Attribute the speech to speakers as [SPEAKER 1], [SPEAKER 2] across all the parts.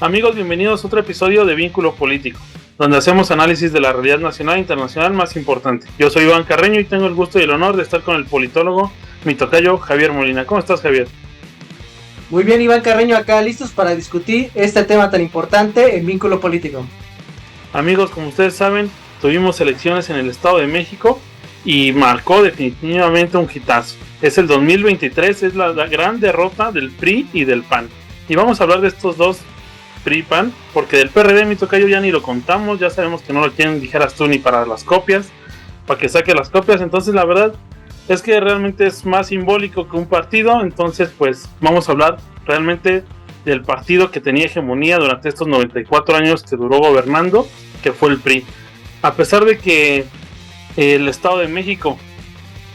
[SPEAKER 1] Amigos, bienvenidos a otro episodio de Vínculo Político, donde hacemos análisis de la realidad nacional e internacional más importante. Yo soy Iván Carreño y tengo el gusto y el honor de estar con el politólogo, mi tocayo Javier Molina. ¿Cómo estás, Javier?
[SPEAKER 2] Muy bien, Iván Carreño, acá listos para discutir este tema tan importante en Vínculo Político.
[SPEAKER 1] Amigos, como ustedes saben, tuvimos elecciones en el Estado de México y marcó definitivamente un hitazo. Es el 2023, es la gran derrota del PRI y del PAN. Y vamos a hablar de estos dos PRI-PAN, porque del PRD, mi tocayo, ya ni lo contamos, ya sabemos que no lo quieren, dijeras tú, ni para las copias, para que saque las copias. Entonces la verdad es que realmente es más simbólico que un partido. Entonces pues vamos a hablar realmente del partido que tenía hegemonía durante estos 94 años que duró gobernando, que fue el PRI. A pesar de que el Estado de México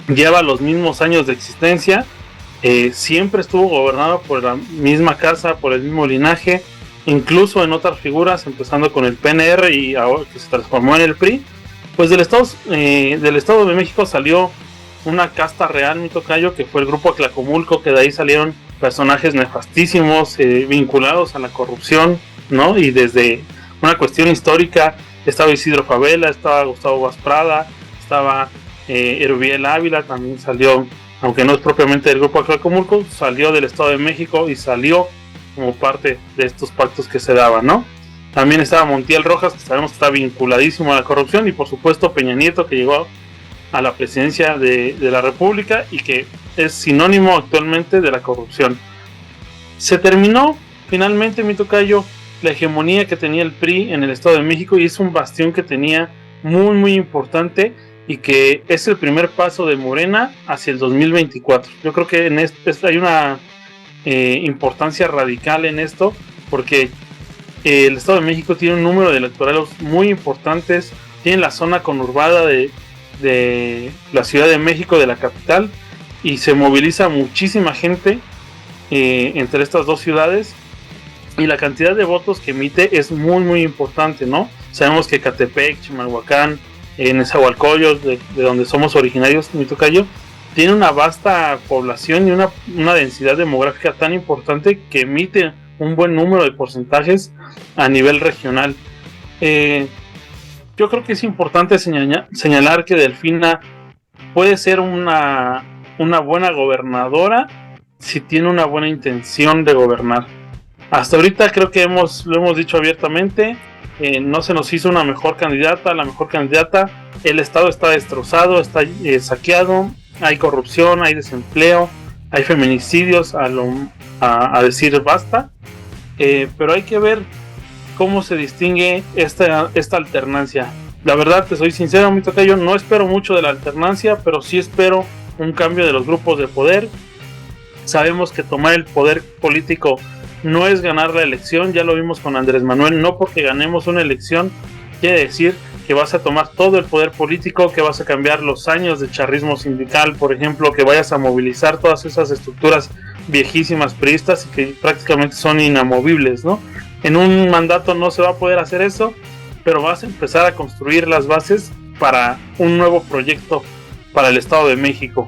[SPEAKER 1] lleva los mismos años de existencia, siempre estuvo gobernado por la misma casa, por el mismo linaje, incluso en otras figuras, empezando con el PNR y ahora que se transformó en el PRI. Pues del Estado de México salió una casta real, mi tocayo, que fue el grupo Atlacomulco, que de ahí salieron personajes nefastísimos, vinculados a la corrupción, ¿no? Y desde una cuestión histórica estaba Isidro Fabela, estaba Gustavo Vaz Prada, estaba Erubiel Ávila, también salió, aunque no es propiamente del grupo Atlacomulco, salió del Estado de México y salió como parte de estos pactos que se daban, ¿no? También estaba Montiel Rojas, que sabemos que está vinculadísimo a la corrupción, y por supuesto Peña Nieto, que llegó a la presidencia de la República y que es sinónimo actualmente de la corrupción. Se terminó finalmente, mi tocayo, la hegemonía que tenía el PRI en el Estado de México, y es un bastión que tenía muy importante y que es el primer paso de Morena hacia el 2024. Yo creo que en hay una importancia radical en esto, porque el Estado de México tiene un número de electorales muy importantes, tiene la zona conurbada de la Ciudad de México, de la capital, y se moviliza muchísima gente entre estas dos ciudades, y la cantidad de votos que emite es muy importante, ¿no? Sabemos que Catepec, Chimalhuacán, Nezahualcóyotl, de donde somos originarios, mi tocayo, tiene una vasta población y una densidad demográfica tan importante que emite un buen número de porcentajes a nivel regional. Yo creo que es importante señalar que Delfina puede ser una buena gobernadora si tiene una buena intención de gobernar. Hasta ahorita creo que lo hemos dicho abiertamente, no se nos hizo una mejor candidata. La mejor candidata, el Estado está destrozado, está saqueado, hay corrupción, hay desempleo, hay feminicidios, a decir basta, pero hay que ver cómo se distingue esta alternancia. La verdad, te soy sincero, mi tocayo, no espero mucho de la alternancia, pero sí espero un cambio de los grupos de poder. Sabemos que tomar el poder político no es ganar la elección, ya lo vimos con Andrés Manuel. No porque ganemos una elección quiere decir que vas a tomar todo el poder político, que vas a cambiar los años de charrismo sindical, por ejemplo, que vayas a movilizar todas esas estructuras viejísimas priistas y que prácticamente son inamovibles, ¿no? En un mandato no se va a poder hacer eso, pero vas a empezar a construir las bases para un nuevo proyecto para el Estado de México.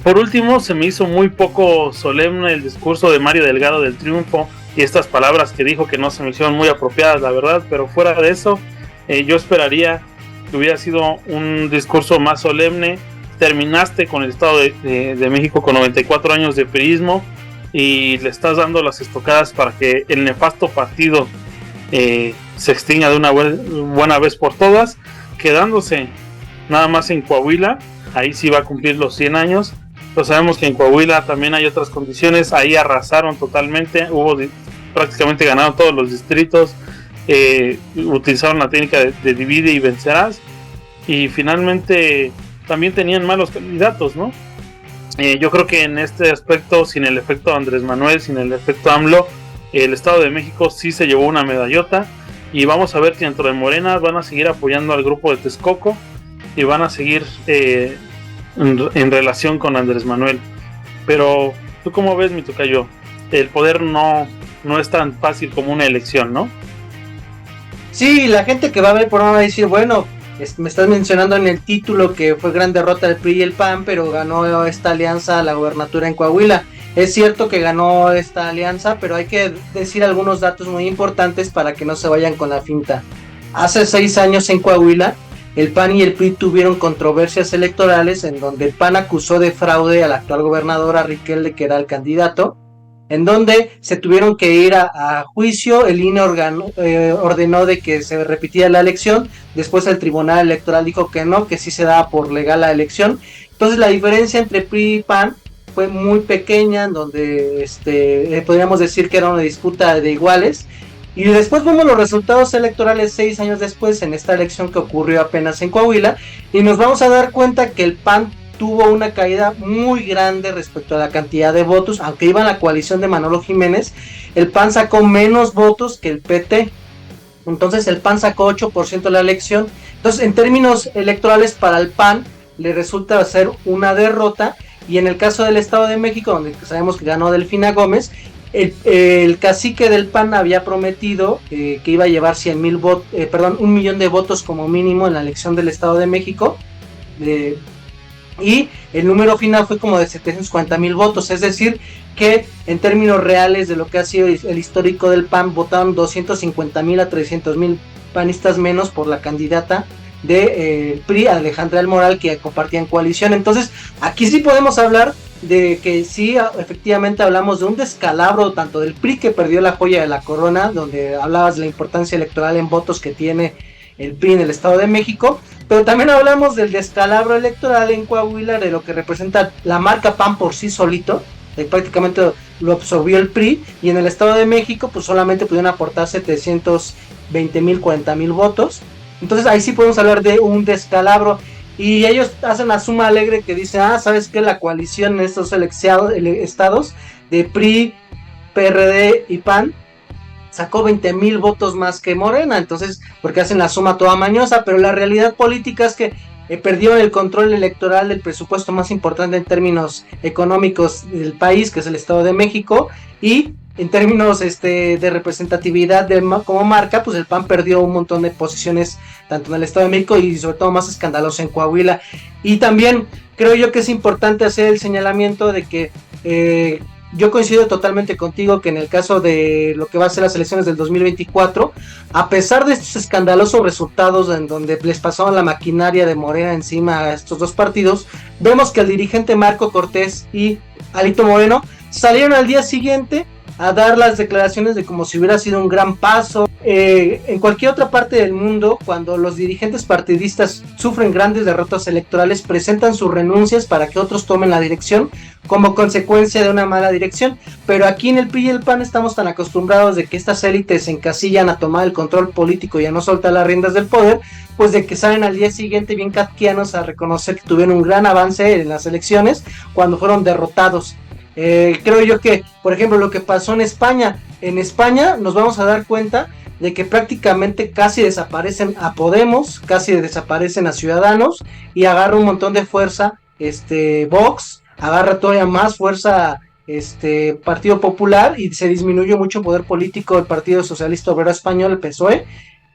[SPEAKER 1] Por último, se me hizo muy poco solemne el discurso de Mario Delgado del Triunfo, y estas palabras que dijo que no se me hicieron muy apropiadas, la verdad, pero fuera de eso, yo esperaría que hubiera sido un discurso más solemne. Terminaste con el Estado de México con 94 años de priismo y le estás dando las estocadas para que el nefasto partido se extinga de una buena vez por todas, quedándose nada más en Coahuila. Ahí sí va a cumplir los 100 años. Pero sabemos que en Coahuila también hay otras condiciones. Ahí arrasaron totalmente, prácticamente ganaron todos los distritos, utilizaron la técnica de divide y vencerás, y finalmente también tenían malos candidatos, ¿no? Yo creo que en este aspecto, sin el efecto Andrés Manuel, sin el efecto AMLO, el Estado de México sí se llevó una medallota, y vamos a ver que dentro de Morena van a seguir apoyando al grupo de Texcoco y van a seguir en relación con Andrés Manuel. Pero ¿tú cómo ves, mi tocayo? El poder no es tan fácil como una elección, ¿no?
[SPEAKER 2] Sí, la gente que va a ver por va a decir, bueno, me estás mencionando en el título que fue gran derrota del PRI y el PAN, pero ganó esta alianza a la gobernatura en Coahuila. Es cierto que ganó esta alianza, pero hay que decir algunos datos muy importantes para que no se vayan con la finta. Hace 6 años en Coahuila, el PAN y el PRI tuvieron controversias electorales en donde el PAN acusó de fraude a la actual gobernadora Riquelme, que era el candidato, en donde se tuvieron que ir a juicio. El INE ordenó de que se repitiera la elección. Después el Tribunal Electoral dijo que no, que sí se daba por legal la elección. Entonces la diferencia entre PRI y PAN fue muy pequeña, en donde podríamos decir que era una disputa de iguales. Y después vemos los resultados electorales 6 años después, en esta elección que ocurrió apenas en Coahuila, y nos vamos a dar cuenta que el PAN tuvo una caída muy grande respecto a la cantidad de votos. Aunque iba en la coalición de Manolo Jiménez, el PAN sacó menos votos que el PT. Entonces el PAN sacó 8% de la elección. Entonces, en términos electorales, para el PAN le resulta ser una derrota. Y en el caso del Estado de México, donde sabemos que ganó Delfina Gómez, el cacique del PAN había prometido que iba a llevar 1 millón de votos como mínimo en la elección del Estado de México. Y el número final fue como de 740,000 votos. Es decir, que en términos reales de lo que ha sido el histórico del PAN, votaron 250,000 a 300,000 panistas menos por la candidata de PRI, Alejandra del Moral, que compartían coalición. Entonces aquí sí podemos hablar de que sí, efectivamente hablamos de un descalabro tanto del PRI, que perdió la joya de la corona, donde hablabas de la importancia electoral en votos que tiene el PRI en el Estado de México, pero también hablamos del descalabro electoral en Coahuila, de lo que representa la marca PAN por sí solito, prácticamente lo absorbió el PRI, y en el Estado de México pues solamente pudieron aportar 720,000, 40,000 votos. Entonces ahí sí podemos hablar de un descalabro. Y ellos hacen la suma alegre que dicen, ¿sabes qué? La coalición en estos estados de PRI, PRD y PAN sacó 20,000 votos más que Morena. Entonces, porque hacen la suma toda mañosa, pero la realidad política es que perdieron el control electoral del presupuesto más importante en términos económicos del país, que es el Estado de México, y en términos de representatividad como marca, pues el PAN perdió un montón de posiciones tanto en el Estado de México y sobre todo más escandaloso en Coahuila. Y también creo yo que es importante hacer el señalamiento de que yo coincido totalmente contigo que en el caso de lo que va a ser las elecciones del 2024, a pesar de estos escandalosos resultados en donde les pasaron la maquinaria de Morena encima a estos dos partidos, vemos que el dirigente Marco Cortés y Alito Moreno salieron al día siguiente a dar las declaraciones de como si hubiera sido un gran paso. En cualquier otra parte del mundo, cuando los dirigentes partidistas sufren grandes derrotas electorales, presentan sus renuncias para que otros tomen la dirección como consecuencia de una mala dirección. Pero aquí en el PRI y el PAN estamos tan acostumbrados de que estas élites se encasillan a tomar el control político y a no soltar las riendas del poder, pues de que salen al día siguiente bien kafkianos a reconocer que tuvieron un gran avance en las elecciones cuando fueron derrotados. Creo yo que, por ejemplo, lo que pasó en España nos vamos a dar cuenta de que prácticamente casi desaparecen a Podemos, casi desaparecen a Ciudadanos, y agarra un montón de fuerza Vox, agarra todavía más fuerza Partido Popular, y se disminuye mucho el poder político del Partido Socialista Obrero Español, el PSOE,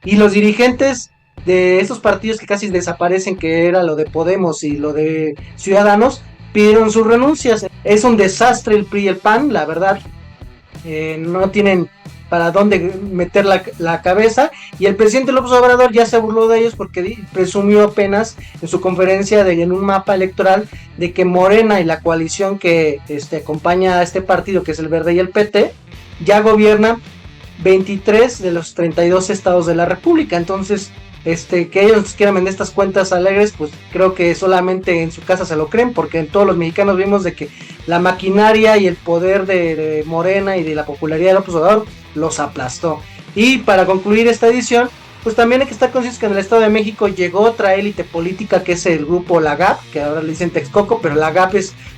[SPEAKER 2] y los dirigentes de estos partidos que casi desaparecen, que era lo de Podemos y lo de Ciudadanos, pidieron sus renuncias. Es un desastre el PRI y el PAN, la verdad. No tienen para dónde meter la cabeza, y el presidente López Obrador ya se burló de ellos porque presumió apenas en su conferencia en un mapa electoral de que Morena y la coalición que acompaña a este partido, que es el Verde y el PT, ya gobiernan 23 de los 32 estados de la República. Entonces que ellos quieran vender estas cuentas alegres, pues creo que solamente en su casa se lo creen, porque en todos los mexicanos vimos de que la maquinaria y el poder de Morena y de la popularidad de López Obrador los aplastó. Y para concluir esta edición, pues también hay que estar conscientes que en el Estado de México llegó otra élite política, que es el grupo La GAP, que ahora le dicen Texcoco, pero La GAP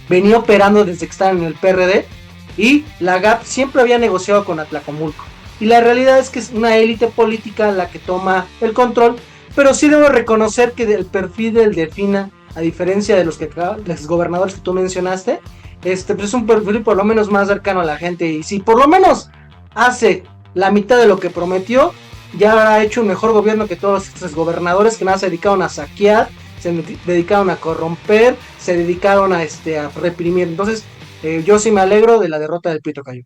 [SPEAKER 2] venía operando desde que estaban en el PRD, y La GAP siempre había negociado con Atlacomulco. Y la realidad es que es una élite política la que toma el control, pero sí debo reconocer que el perfil del Delfina, a diferencia de los gobernadores que tú mencionaste, pues es un perfil por lo menos más cercano a la gente, y si por lo menos hace la mitad de lo que prometió, ya ha hecho un mejor gobierno que todos estos gobernadores que nada se dedicaron a saquear, se dedicaron a corromper, se dedicaron a reprimir. Entonces Yo sí me alegro de la derrota del Prito Cayo.